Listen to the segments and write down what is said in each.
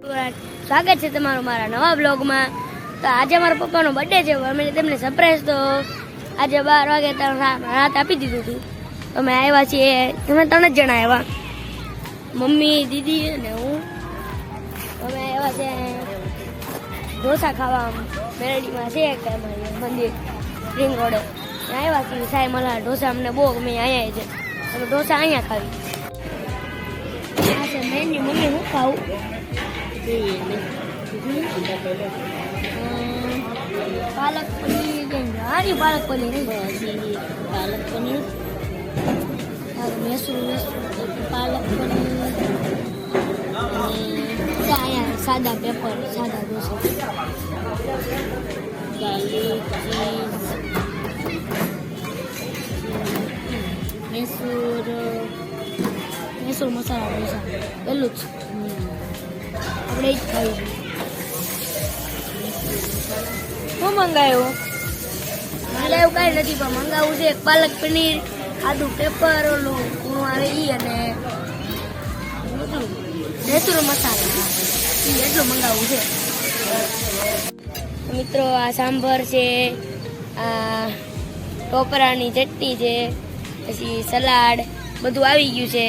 સ્વાગત છે તમારું મારા નવા બ્લોગમાં। તો આજે મારા પપ્પાનો બર્થડે છે, અમે તેમને સરપ્રાઈઝ તો આજે 12 વાગે રાત આપી દીધું હતું। તો અમે આવ્યા છીએ, તમે 3 જ જણા આવ્યા, મમ્મી, દીદી અને હું। અમે આવ્યા છે ઢોસા ખાવા, મેરડીમાં છે કે અમારી મંદિર રિંગ રોડે, આવ્યા છીએ સાઈ મલા ઢોસા અમને બહુ ગમે, અહીંયા છે અમે ઢોસા અહીંયા ખાવી। આ છે મેન્યુ, મમ્મી હું ખાવું? પાલક પનીર, હારી પાલક પનીર, પાલક પનીર, મૈસૂર પાલક પનીર, અહીંયા સાદા પેપર, સાદા ઢોસા, ગાર્લિક ચીઝ, મૈસૂર મસાલા ઢોસા, પેલું જ આપણે જ ખાવીશું। શું મંગાવ્યું? મંગાવ્યું કાંઈ નથી, પણ મંગાવવું છે પાલક પનીર, આદુ પેપર, ઓલું આવે ઈ અને મૈસૂર મસાલા, એટલું મંગાવવું છે। મિત્રો આ સાંભર છે, આ ટોપરાની ચટણી છે, પછી સલાડ બધું આવી ગયું છે।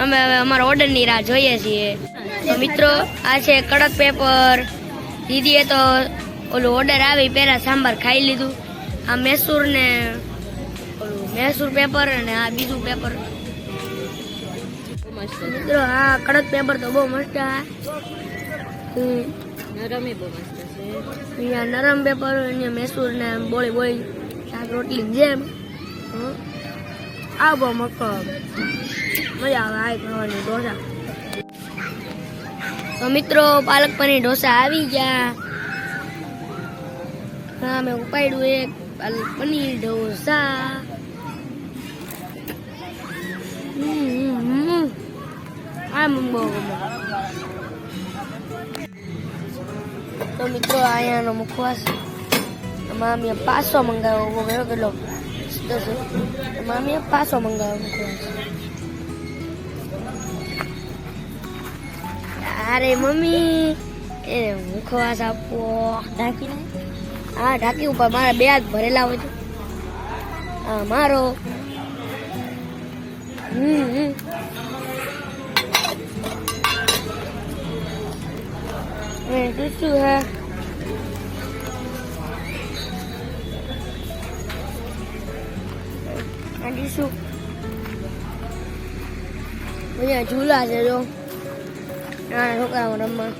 અમે હવે અમારા ઓર્ડરની રાહ જોઈએ છીએ। તો મિત્રો આ છે કડક પેપર, દીદીએ તો ઓલું ઓર્ડર આવી પહેલા સાંભાર ખાઈ લીધું। આ મૈસૂર ને ઓલું મૈસૂર પેપર અને આ બીજું પેપર। મિત્રો આ કડક પેપર તો બહુ મસ્ત છે, નરમ બહુ મસ્ત છે। અહીંયા નરમ પેપર, અહીંયા મૈસૂર ને બોળી બોળી શાક રોટલી જેમ, આ બહુ મસ્ત મજા આવે આ ખાવાની ઢોસા। તો મિત્રો પાલક પનીર ઢોસા આવી ગયા। હા મેં ઉપાડ્યું એક પાલક પનીર ઢોસા। આ મને બહુ ગમે। તો મિત્રો અહીંયાનો મુખવાસ, મામીએ 500 મંગાવ્યો, ગયો કેટલો મામીએ 500 મંગાવ્યો મુખવાસ। અરે મમ્મી એ મુખવાસ આપવો, ઢાંકીને, હા ઢાંકી ઉપર મારા 2 હાથ ભરેલા હોય છે, હા મારો શું હે આંટી શું અહીંયા ઝૂલા છે, જો નાના છોકરાઓ રમવા,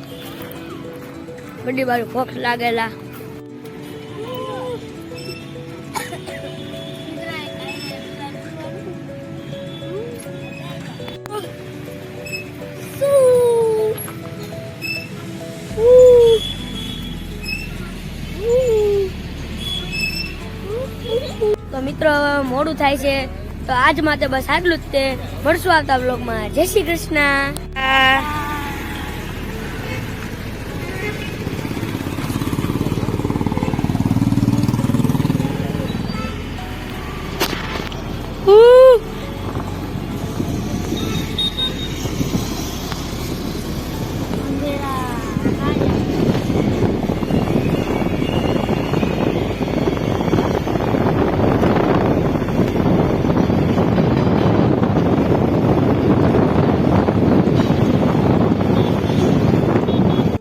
બધી બાજુ ફોક્સ લાગેલા। તો મિત્રો મોડું થાય છે, તો આજ માટે બસ આટલું જ તે। મળશું આવતા બ્લોગમાં। જય શ્રી કૃષ્ણ।